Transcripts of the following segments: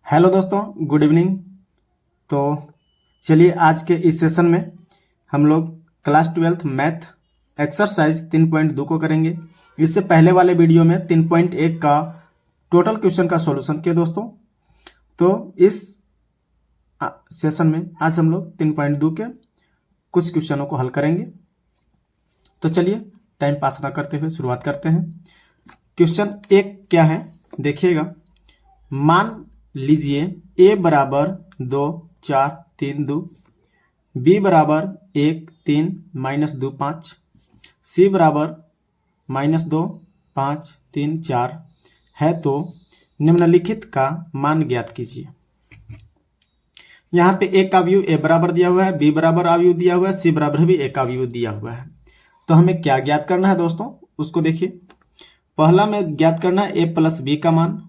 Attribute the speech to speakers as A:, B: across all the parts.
A: Hello दोस्तों, good evening. तो चलिए आज के इस सेशन में हम लोग क्लास 12th मैथ एक्सरसाइज 3.2 को करेंगे। इससे पहले वाले वीडियो में 3.1 का टोटल क्वेश्चन का सॉल्यूशन किया दोस्तों। तो इस सेशन में आज हम लोग 3.2 के कुछ क्वेश्चनों को हल करेंगे। तो चलिए टाइम पास ना करते हुए शुरुआत करते हैं। क्वेश्चन 1 क्या है देखिएगा। मान लीजिए a बराबर 2 4 3 2, b बराबर 1 3 -2 5, c बराबर -2 5 3 4 है तो निम्नलिखित का मान ज्ञात कीजिए। यहाँ पे एक का अवयव a बराबर दिया हुआ है, b बराबर अवयव दिया हुआ है, c बराबर भी एक अवयव दिया हुआ है। तो हमें क्या ज्ञात करना है दोस्तों, उसको देखिए। पहला में ज्ञात करना है a प्लस b का मान,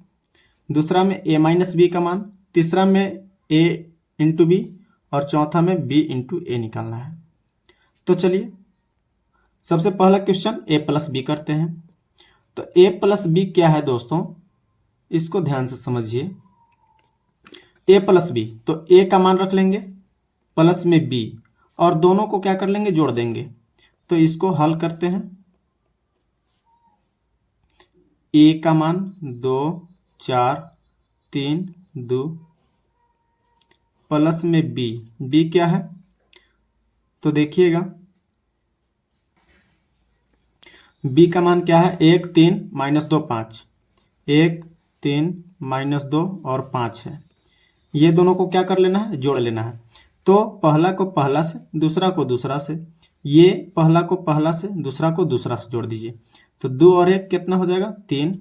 A: दूसरा में a माइनस बी का मान, तीसरा में a इंटू बी और चौथा में b इंटू ए निकालना है। तो चलिए सबसे पहला क्वेश्चन a प्लस बी करते हैं। तो a प्लस बी क्या है दोस्तों, इसको ध्यान से समझिए। a प्लस बी, तो a का मान रख लेंगे प्लस में b और दोनों को क्या कर लेंगे, जोड़ देंगे। तो इसको हल करते हैं। a का मान 2 4 3 2 प्लस में b क्या है, तो देखिएगा b का मान क्या है, 1 3 -2 5, 1 3 -2 और 5 है। ये दोनों को क्या कर लेना है, जोड़ लेना है। तो पहला को पहला से, दूसरा को दूसरा से, ये पहला को पहला से, दूसरा को दूसरा से जोड़ दीजिए। तो 2 और 1 कितना हो जाएगा, 3,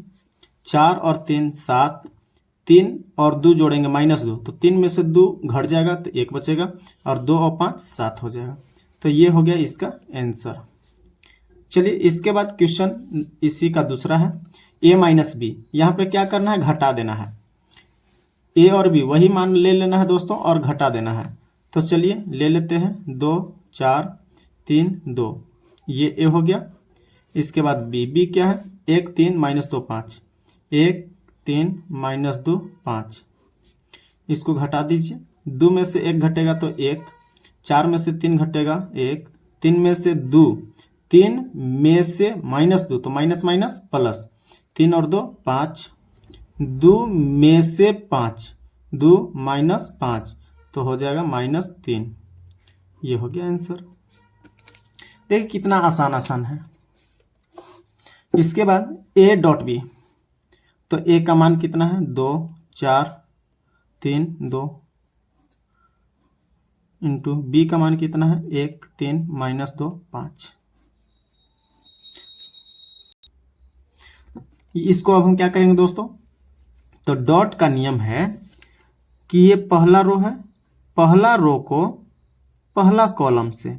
A: 4 और 3 7, 3 और 2 जोड़ेंगे -2, तो 3 में से 2 घट जाएगा तो 1 बचेगा और 2 और 5 7 हो जाएगा। तो ये हो गया इसका आंसर। चलिए इसके बाद क्वेश्चन इसी का दूसरा है a माइनस बी। यहाँ पे क्या करना है, घटा देना है। a और b वही मान ले लेना है दोस्तों और घटा देना है। तो चलिए ले लेते हैं 2 4 3 2, ये a हो गया। इसके बाद b क्या है, 1 3 -2 5, 1 3 -2 5, इसको घटा दीजिए। 2 में से 1 घटेगा तो 1, 4 में से 3 घटेगा 1, 3 में से 2, 3 में से -2 तो माइनस माइनस प्लस, 3 और 2 5, 2 में से 5, 2 -5 तो हो जाएगा -3। ये हो गया आंसर। देखिए कितना आसान है। इसके बाद a डॉट बी, तो a का मान कितना है, 2 4 3 2 इंटू बी का मान कितना है, 1 3 -2 5। इसको अब हम क्या करेंगे दोस्तों, तो डॉट का नियम है कि ये पहला रो है, पहला रो को पहला कॉलम से,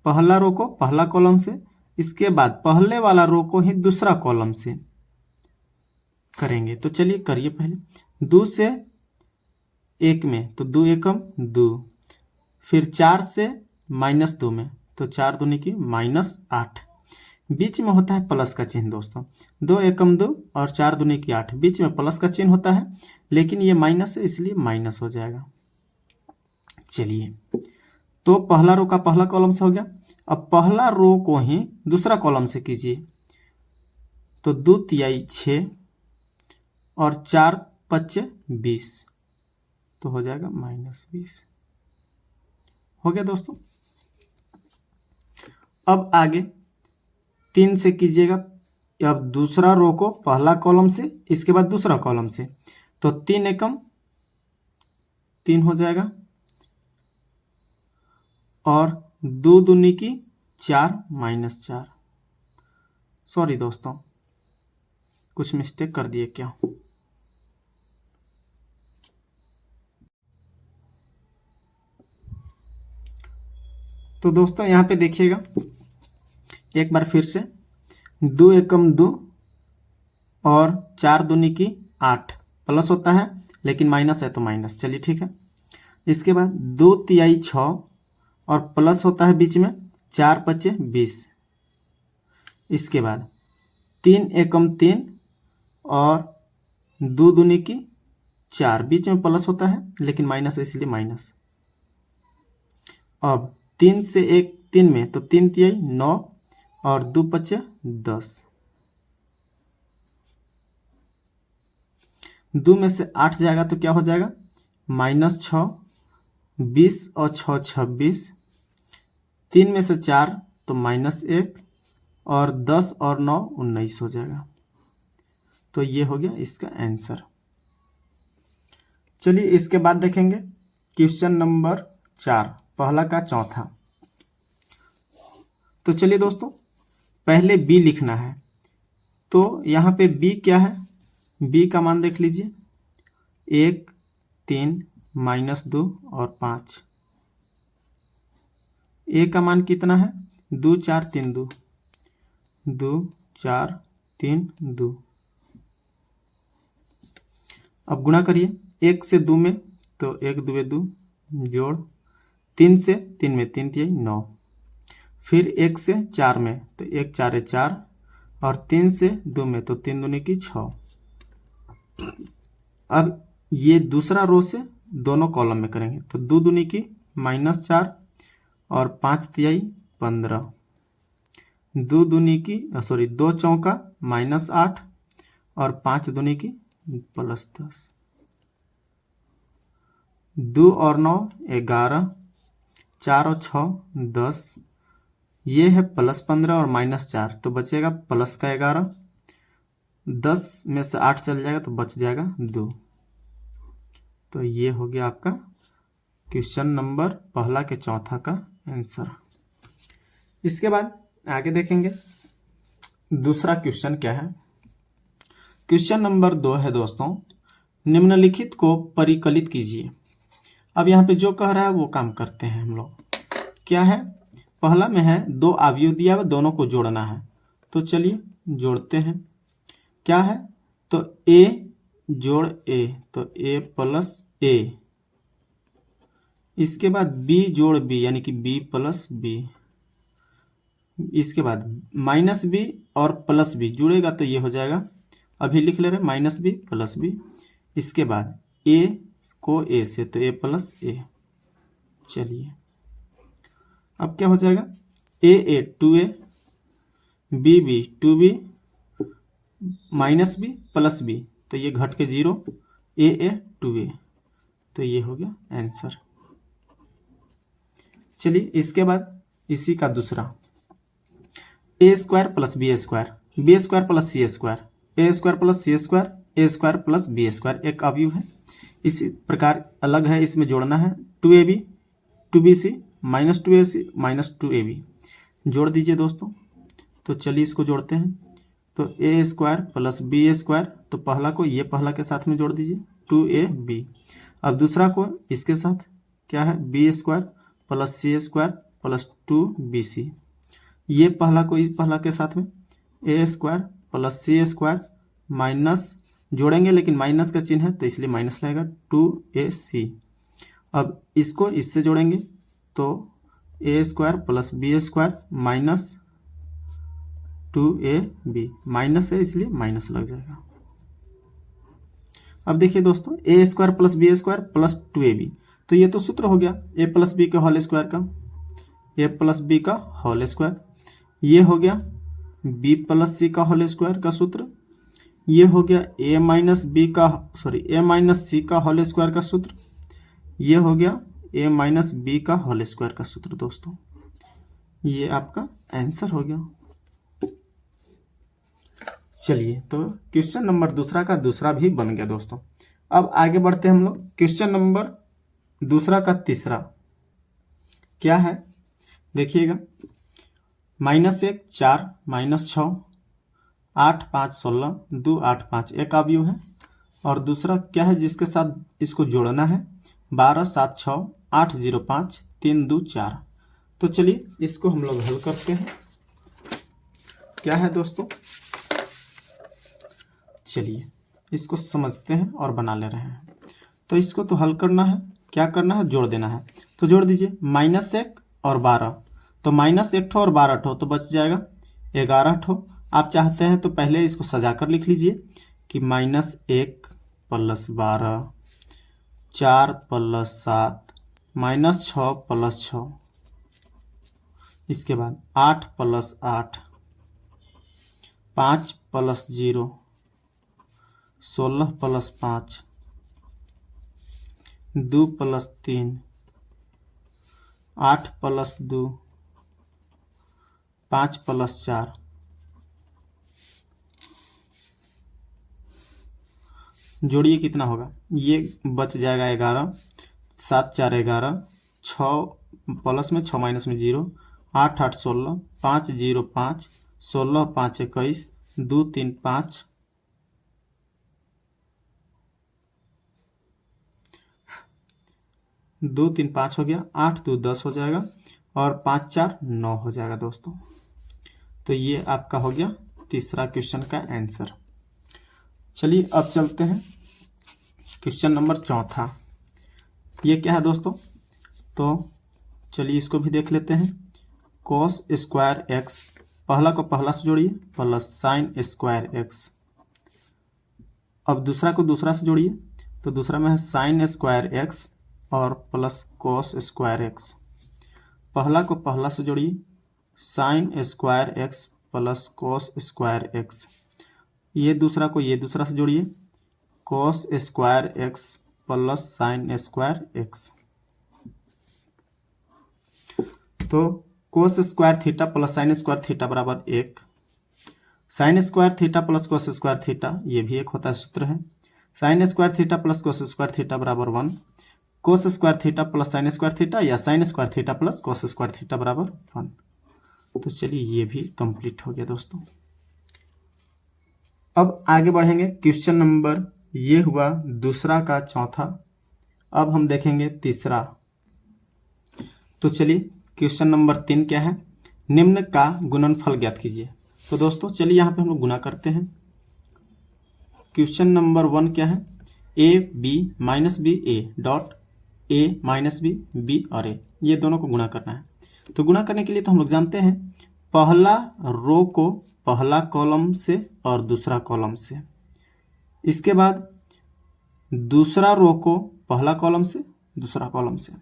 A: पहला रो को पहला कॉलम से, इसके बाद पहले वाला रो को ही दूसरा कॉलम से करेंगे। तो चलिए करिए पहले 2 से 1 में, तो 2 एकम 2, फिर 4 से -2 में, तो 4 दूनी की -8, बीच में होता है प्लस का चिन्ह दोस्तों। 2 एकम 2 और 4 दूनी की 8, बीच में प्लस का चिन्ह होता है, लेकिन ये माइनस है इसलिए माइनस हो जाएगा। चलिए तो पहला रो का पहला कॉलम से हो गया। अब पहला रो को ही दूसरा कॉलम से कीजिए। तो 2 तिहाई 6 और 4 5 20, तो हो जाएगा -20। हो गया दोस्तों। अब आगे 3 से कीजिएगा। अब दूसरा रो को पहला कॉलम से, इसके बाद दूसरा कॉलम से, तो 3 एकम 3 हो जाएगा और 2 दूनी की 4 -4। सॉरी दोस्तों, कुछ मिस्टेक कर दिए क्या। तो दोस्तों यहाँ पे देखिएगा एक बार फिर से, 2 एकम 2 और 4 दूनी की 8, प्लस होता है लेकिन माइनस है तो माइनस, चलिए ठीक है। इसके बाद 2 तिहाई 6 और प्लस होता है बीच में, 4 5 20। इसके बाद 3 एकम 3 और 2 दूनी की 4, बीच में प्लस होता है लेकिन माइनस है इसलिए माइनस। अब 3 से 1 3 में, तो 3 तिहाई 9 और 2 पचे 10। 2 में से 8 जाएगा तो क्या हो जाएगा -6, 20 और 6 26। 3 में से 4 तो -1 और 10 और 9 19 हो जाएगा। तो ये हो गया इसका आंसर। चलिए इसके बाद देखेंगे क्वेश्चन नंबर 4, पहला का चौथा। तो चलिए दोस्तों पहले बी लिखना है। तो यहाँ पे बी क्या है, बी का मान देख लीजिए 1 3 -2 और 5। ए का मान कितना है 2 4 3 2, 2 4 3 2। अब गुणा करिए 1 से 2 में, तो 1 2 2 जोड़ 3 से 3 में 3 तिहाई 9। फिर 1 से 4 में, तो 1 4 4 और 3 से 2 में, तो 3 दूनी की 6। अब ये दूसरा रो से दोनों कॉलम में करेंगे, तो 2 दूनी की -4 और 5 तिहाई 15। 2 दूनी की 2 चौका -8 और 5 दूनी की +10। 2 और 9 11, 4 और 6 10। ये है +15 और -4, तो बचेगा प्लस का 11। 10 में से 8 चल जाएगा तो बच जाएगा 2। तो ये हो गया आपका क्वेश्चन नंबर पहला के चौथा का आंसर। इसके बाद आगे देखेंगे दूसरा क्वेश्चन क्या है। क्वेश्चन नंबर 2 है दोस्तों, निम्नलिखित को परिकलित कीजिए। अब यहाँ पे जो कह रहा है वो काम करते हैं हम लोग। क्या है, पहला में है 2 अवयव दिया हुआ, दोनों को जोड़ना है। तो चलिए जोड़ते हैं। क्या है, तो a जोड़ a, तो a प्लस a। इसके बाद b जोड़ b, यानी कि b प्लस b। इसके बाद -b और +b जुड़ेगा तो ये हो जाएगा, अभी लिख ले रहे -b +b। इसके बाद a को a से, तो a प्लस a। चलिए अब क्या हो जाएगा, a 2a, b 2b -b +b, तो ये घट के 0, a 2a। तो ये हो गया आंसर। चलिए इसके बाद इसी का दूसरा, a² + b², b² + c², a² + c², a² + b², एक अवयव है। इसी प्रकार अलग है, इसमें जोड़ना है 2ab 2bc -2ac -2ab। जोड़ दीजिए दोस्तों। तो चलिए इसको जोड़ते हैं। तो a² + b², तो पहला को ये पहला के साथ में जोड़ दीजिए 2ab। अब दूसरा को इसके साथ क्या है, b² + c² + 2bc। ये पहला को इस पहला के साथ में a² + c² माइनस जोड़ेंगे, लेकिन माइनस का चिन्ह है तो इसलिए माइनस लगेगा 2ac। अब इसको इससे जोड़ेंगे तो a² + b² minus 2ab, minus है इसलिए माइनस लग जाएगा। अब देखिए दोस्तों, a² + b² + 2ab, तो ये तो सूत्र हो गया a + b के होल स्क्वायर का, a + b का होल स्क्वायर। ये हो गया b + c का होल स्क्वायर का सूत्र। ये हो गया a - c का होल स्क्वायर का सूत्र। ये हो गया a - b का होल स्क्वायर का सूत्र। दोस्तों ये आपका आंसर हो गया। चलिए तो क्वेश्चन नंबर दूसरा का दूसरा भी बन गया दोस्तों। अब आगे बढ़ते हैं हम लोग। क्वेश्चन नंबर दूसरा का तीसरा क्या है, देखिएगा, -1 4 -6 8 5 16 2 8 5 एक अवयव है। और दूसरा क्या है जिसके साथ इसको जोड़ना है 12 7 6 8 0 5 3 2 4। तो चलिए इसको हम लोग हल करते हैं। क्या है दोस्तों, चलिए इसको समझते हैं और बना ले रहे हैं। तो इसको तो हल करना है, क्या करना है, जोड़ देना है। तो जोड़ दीजिए -1 और 12, तो -1 ठो और 12 ठो, तो बच जाएगा 11 ठो। आप चाहते हैं तो पहले इसको सजा कर लिख लीजिए कि -1 + 12 4 + 7 -6 + 6, इसके बाद 8 + 8, 5 + 0, 16 + 5, 2 + 3, 8 + 2, 5 + 4, जोड़िए कितना होगा, ये बच जाएगा 11, 7 4 11, 6 प्लस में 6 माइनस में 0, 8 8 16, 5 0 5, 16 5 21, 2 3 5, 2 3 5 हो गया, 8 2 10 हो जाएगा और 5 4 9 हो जाएगा दोस्तों। तो ये आपका हो गया तीसरा क्वेश्चन का आंसर। चलिए अब चलते हैं क्वेश्चन नंबर चौथा। ये क्या है दोस्तों, तो चलिए इसको भी देख लेते हैं। cos स्क्वायर एक्स, पहला को पहला से जोड़िए, प्लस साइन स्क्वायर एक्स। अब दूसरा को दूसरा से जोड़िए, तो दूसरा में है साइन स्क्वायर एक्स और प्लस cos स्क्वायर एक्स। पहला को पहला से जोड़िए, sine square x plus cos square x. ये दूसरा को ये दूसरा से जोड़िए, cos square x plus sine square x. तो cos square theta plus sine square theta बराबर 1, sign square theta plus cos square theta ये भी एक होता है सूत्र है। Sign square theta plus cos square theta बराबर 1, cos square theta plus sine square theta या sine square theta plus cos square theta बराबर 1। तो चलिए ये भी कंप्लीट हो गया दोस्तों। अब आगे बढ़ेंगे, क्वेश्चन नंबर ये हुआ दूसरा का चौथा। अब हम देखेंगे तीसरा। तो चलिए क्वेश्चन नंबर 3 क्या है, निम्न का गुणनफल ज्ञात कीजिए। तो दोस्तों चलिए यहाँ पे हम लोग गुना करते हैं। क्वेश्चन नंबर 1 क्या है, a b minus B A dot a minus B B और a, ये दोनों को गुना करना है। तो गुना करने के लिए तो हम लोग जानते हैं पहला रो को पहला कॉलम से और दूसरा कॉलम से, इसके बाद दूसरा रो को पहला कॉलम से दूसरा कॉलम से।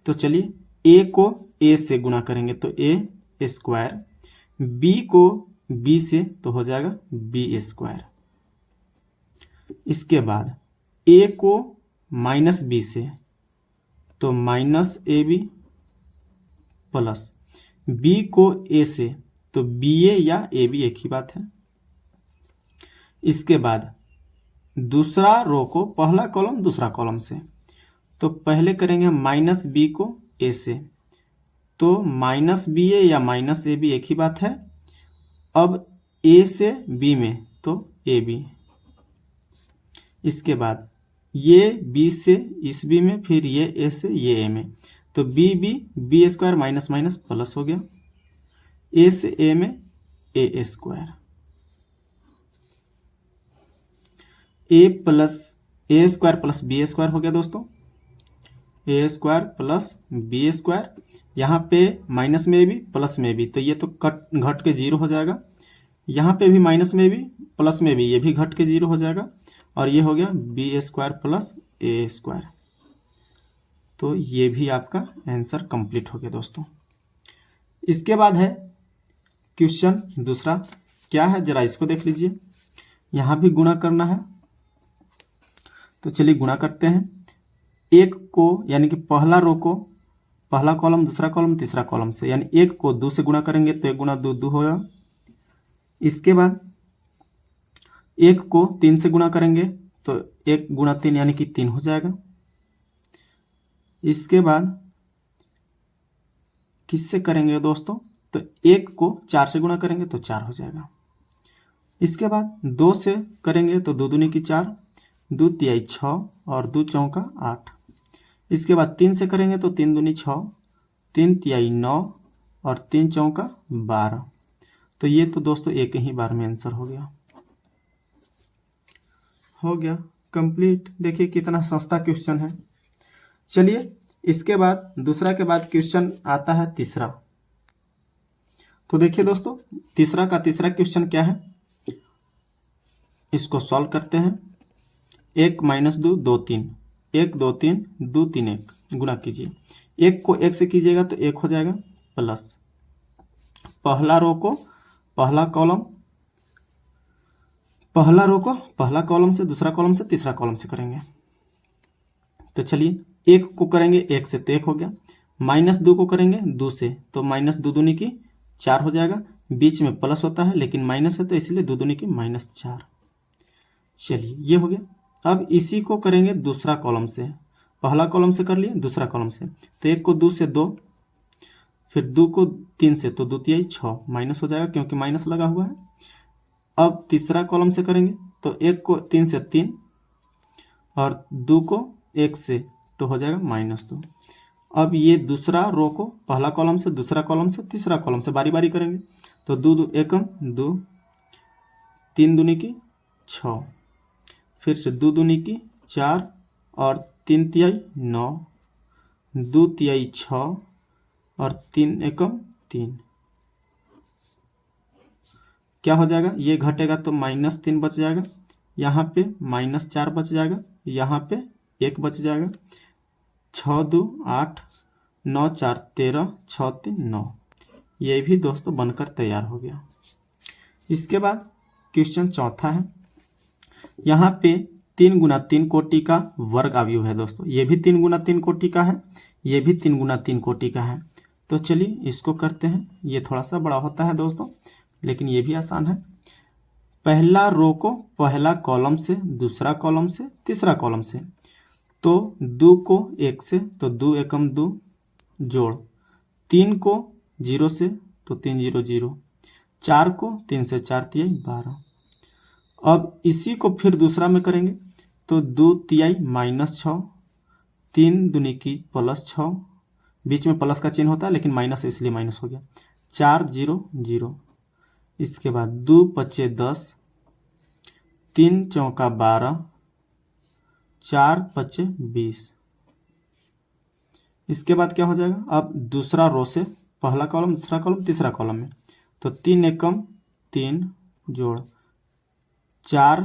A: तो चलिए a को a से गुना करेंगे तो a स्क्वायर, b को b से तो हो जाएगा b स्क्वायर। इसके बाद a को माइनस b से तो minus A B, plus b को a से तो बी ए या ए बी एक ही बात है। इसके बाद दूसरा रो को पहला कॉलम दूसरा कॉलम से, तो पहले करेंगे माइनस बी को ए से, तो माइनस बी ए या माइनस ए बी एक ही बात है। अब ए से बी में तो ए बी, इसके बाद ये बी से इस बी में, फिर ये ए से ये ए में, तो B B B square minus minus plus हो गया, ए से ए में A square, A square plus B square हो गया दोस्तों, A square plus B square. यहाँ पे माइनस में भी प्लस में भी, तो ये तो घट के 0 हो जाएगा। यहाँ पे भी माइनस में भी प्लस में भी, ये भी घट के 0 हो जाएगा और ये हो गया बी स्क्वायर प्लस ए स्क्वायर। तो ये भी आपका आंसर कंप्लीट हो गया दोस्तों। इसके बाद है क्वेश्चन दूसरा, क्या है जरा इसको देख लीजिए। यहाँ भी गुणा करना है, तो चलिए गुणा करते हैं। एक को यानी कि पहला रो को पहला कॉलम दूसरा कॉलम तीसरा कॉलम से, यानी एक को 2 से गुणा करेंगे तो 1 गुणा 2 2 होगा। इसके बाद एक को 3 से गुणा करेंगे तो 1 गुणा 3 यानी कि 3 हो जाएगा। इसके बाद किससे करेंगे दोस्तों, तो 1 को 4 से गुणा करेंगे तो 4 हो जाएगा। इसके बाद 2 से करेंगे तो 2 दूनी की 4, 2 तिहाई 6 और 2 चौका 8। इसके बाद 3 से करेंगे तो 3 दूनी 6, 3 तिहाई 9 और 3 चौका 12। तो ये तो दोस्तों एक ही बार में आंसर हो गया कंप्लीट। देखिए कितना सस्ता क्वेश्चन है। चलिए इसके बाद दूसरा के बाद क्वेश्चन आता है तीसरा। तो देखिए दोस्तों तीसरा का तीसरा क्वेश्चन क्या है, इसको सॉल्व करते हैं। 1 - 2 2 3, 1 2 3 2 3 1 गुणा कीजिए। 1 को 1 से कीजिएगा तो 1 हो जाएगा प्लस पहला रो को पहला कॉलम से दूसरा कॉलम से तीसरा कॉलम से करेंगे। तो चलिए 1 को करेंगे 1 से तो 1 हो गया, -2 को करेंगे 2 से तो -2 दूनी की 4 हो जाएगा। बीच में प्लस होता है लेकिन माइनस है तो इसलिए 2 दूनी की -4। चलिए ये हो गया। अब इसी को करेंगे दूसरा कॉलम से, पहला कॉलम से कर लिए दूसरा कॉलम से, तो 1 को 2 से 2, फिर 2 को 3 से तो 2 तिहाई 6 माइनस हो जाएगा क्योंकि माइनस लगा हुआ है। अब तीसरा कॉलम से करेंगे तो 1 को 3 से 3 और 2 को 1 से तो हो जाएगा -2। अब ये दूसरा रो को पहला कॉलम से दूसरा कॉलम से तीसरा कॉलम से बारी बारी करेंगे। तो 2 2 एकम 2, 3 दूनी की 6, फिर से 2 दूनी की 4 और 3 तिहाई 9, 2 तिहाई 6 और 3 एकम 3। क्या हो जाएगा, ये घटेगा तो -3 बच जाएगा, यहाँ पे -4 बच जाएगा, यहाँ पे 1 बच जाएगा। 6 2 8 9 4 13 6 3 9। ये भी दोस्तों बनकर तैयार हो गया। इसके बाद क्वेश्चन चौथा है। यहाँ पे 3 गुना 3 कोटि का वर्ग अवयव है दोस्तों, ये भी 3 गुना 3 कोटि का है, ये भी 3 गुना 3 कोटि का है। तो चलिए इसको करते हैं। ये थोड़ा सा बड़ा होता है दोस्तों लेकिन ये भी आसान है। पहला रो को पहला कॉलम से दूसरा कॉलम से तीसरा कॉलम से, तो 2 को 1 से तो 2 एकम 2 जोड़, 3 को 0 से तो 3 0 0, 4 को 3 से 4 तिहाई 12। अब इसी को फिर दूसरा में करेंगे तो 2 तिहाई -6, 3 दूनी की +6, बीच में प्लस का चिन्ह होता है लेकिन माइनस है इसलिए माइनस हो गया, 4 0 0। इसके बाद 2 पचे 10, 3 चौका 12, 4 पचे 20। इसके बाद क्या हो जाएगा, अब दूसरा रो से पहला कॉलम दूसरा कॉलम तीसरा कॉलम में, तो 3 एकम 3 जोड़ 4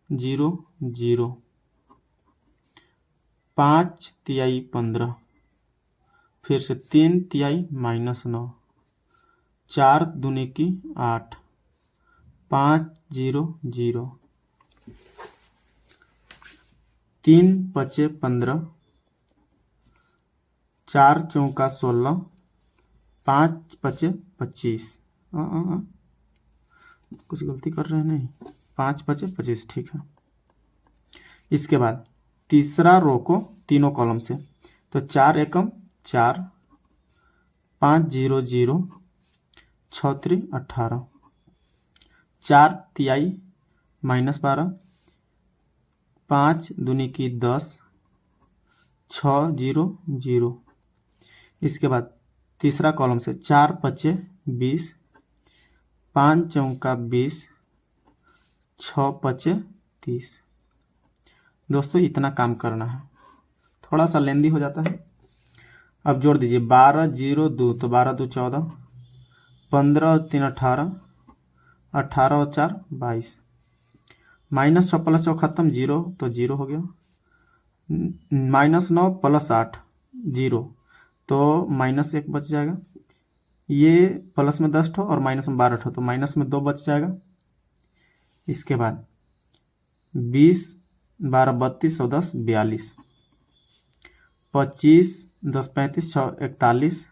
A: 0 0, 5 तिहाई 15, फिर से 3 तिहाई -9, 4 दूनी की 8, 5 0 0, 3 पचे 15, 4 चौका 16, 5 पचे 25। कुछ गलती कर रहे हैं नहीं, 5 पचे 25 ठीक है। इसके बाद तीसरा रो को तीनों कॉलम से, तो 4 एकम 4, 5 0 0, 6 3 18, 4 तिहाई -12, 5 दूनी की 10, 6 0 0। इसके बाद तीसरा कॉलम से 4 पचे 20, 5 चौका 20, 6 पचे 30। दोस्तों इतना काम करना है, थोड़ा सा लेंदी हो जाता है। अब जोड़ दीजिए 12 0 2 तो 12 2 14, 15 और 3 18, 18 और 4 22, -6 + 6 खत्म 0 तो 0 हो गया, -9 + 8 0 तो -1 बच जाएगा। ये प्लस में 10 ठो और माइनस में 12 ठो तो माइनस में 2 बच जाएगा। इसके बाद 20 12 32 और 10 42, 25 10 35 6 41,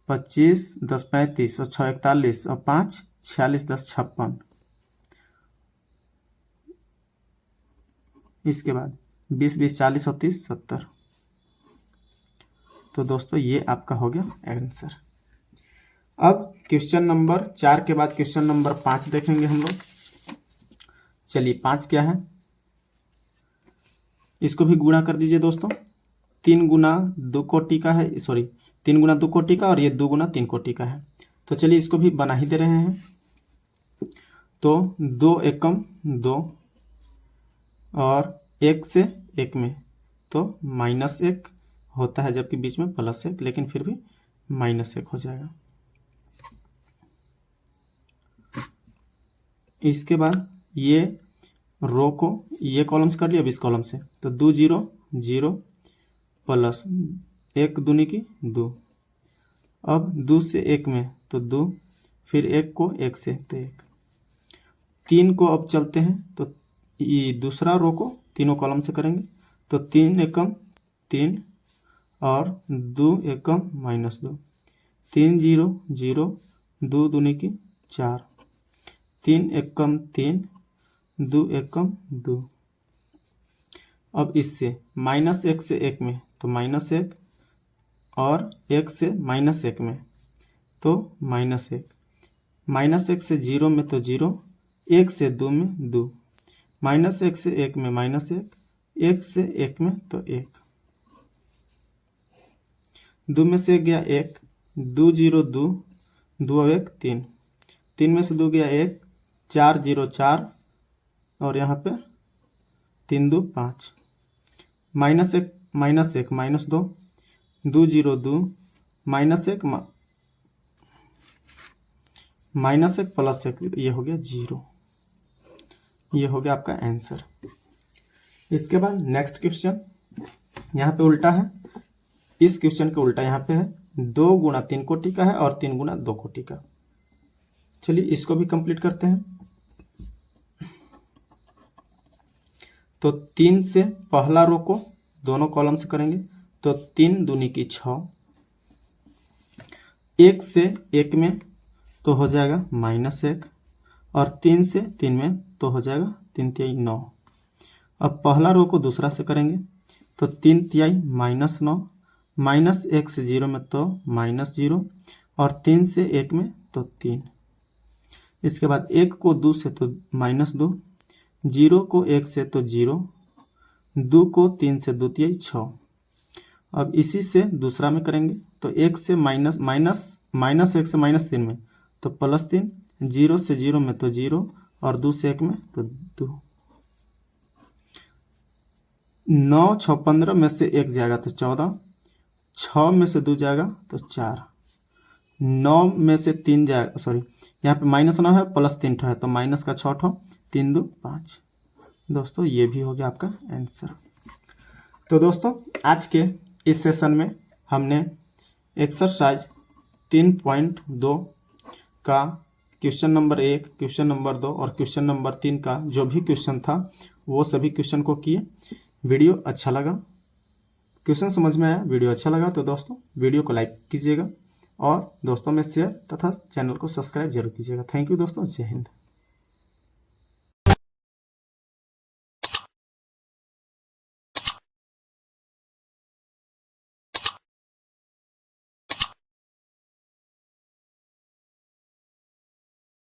A: 25 10 35 और 6 41 और 5 46 10 56। इसके बाद 20 20 40 और 30 70। तो दोस्तों ये आपका हो गया आंसर। अब क्वेश्चन नंबर 4 के बाद क्वेश्चन नंबर 5 देखेंगे हम लोग। चलिए 5 क्या है, इसको भी गुणा कर दीजिए दोस्तों। 3 गुना 2 कोटि का है, सॉरी 3 गुना 2 कोटि का और ये 2 गुना 3 कोटि का है। तो चलिए इसको भी बना ही दे रहे हैं। तो 2 एकम 2 और 1 से 1 में तो -1 होता है जबकि बीच में +1, लेकिन फिर भी -1 हो जाएगा। इसके बाद ये रो को ये कॉलम से कर लिया, अब इस कॉलम से, तो 2 0 0 प्लस 1 दूनी की 2, अब 2 से 1 में तो 2, फिर 1 को 1 से तो 1, 3 को अब चलते हैं तो ये दूसरा रो को तीनों कॉलम से करेंगे, तो 3 एकम 3 और 2 एकम -2, 3 0 0 2 दूनी की 4, 3 एकम 3 2 एकम 2। अब इससे -1 से 1 में तो -1 और 1 से -1 में तो -1, -1 से 0 में तो 0, 1 से 2 में 2, -1 से 1 में -1, 1 से 1 में तो 1, 2 में से गया 1, 2 0 2 2 और 1 3, 3 में से 2 गया 1, 4 0 4 और यहाँ पे 3 2 5, -1 -2 2 0 2 -1 -1 प्लस 1, ये हो गया 0। ये हो गया आपका आंसर। इसके बाद नेक्स्ट क्वेश्चन यहाँ पे उल्टा है, इस क्वेश्चन के उल्टा यहाँ पे है 2 गुणा 3 कोटि का है और 3 गुणा 2 कोटि का। चलिए इसको भी कंप्लीट करते हैं। तो 3 से पहला रो को दोनों कॉलम से करेंगे, तो 3 दूनी की 6, 1 से 1 में तो हो जाएगा -1 और 3 से 3 में तो हो जाएगा 3 तिहाई 9। अब पहला रो को दूसरा से करेंगे, तो 3 तिहाई -9, -1 से 0 में तो -0 और 3 से 1 में तो 3। इसके बाद 1 को 2 से तो -2, 0 को 1 से तो 0, 2 को 3 से 2 तिहाई 6। अब इसी से दूसरा में करेंगे, तो 1 से -1 से -3 में तो +3, 0 से 0 में तो 0 और 2 से 1 में तो 2। 9 6 15 में से 1 जाएगा तो 14, 6 में से 2 जाएगा तो 4, 9 में से 3 जाएगा, सॉरी यहाँ पे -9 है +3 है तो माइनस का 6, 3 2 5। दोस्तों ये भी हो गया आपका आंसर। तो दोस्तों आज के इस सेशन में हमने एक्सरसाइज 3.2 का क्वेश्चन नंबर 1, क्वेश्चन नंबर 2 और क्वेश्चन नंबर 3 का जो भी क्वेश्चन था वो सभी क्वेश्चन को किए। वीडियो अच्छा लगा, क्वेश्चन समझ में आया, वीडियो अच्छा लगा तो दोस्तों वीडियो को लाइक कीजिएगा और दोस्तों में शेयर तथा चैनल को सब्सक्राइब जरूर कीजिएगा। थैंक यू दोस्तों, जय हिंद।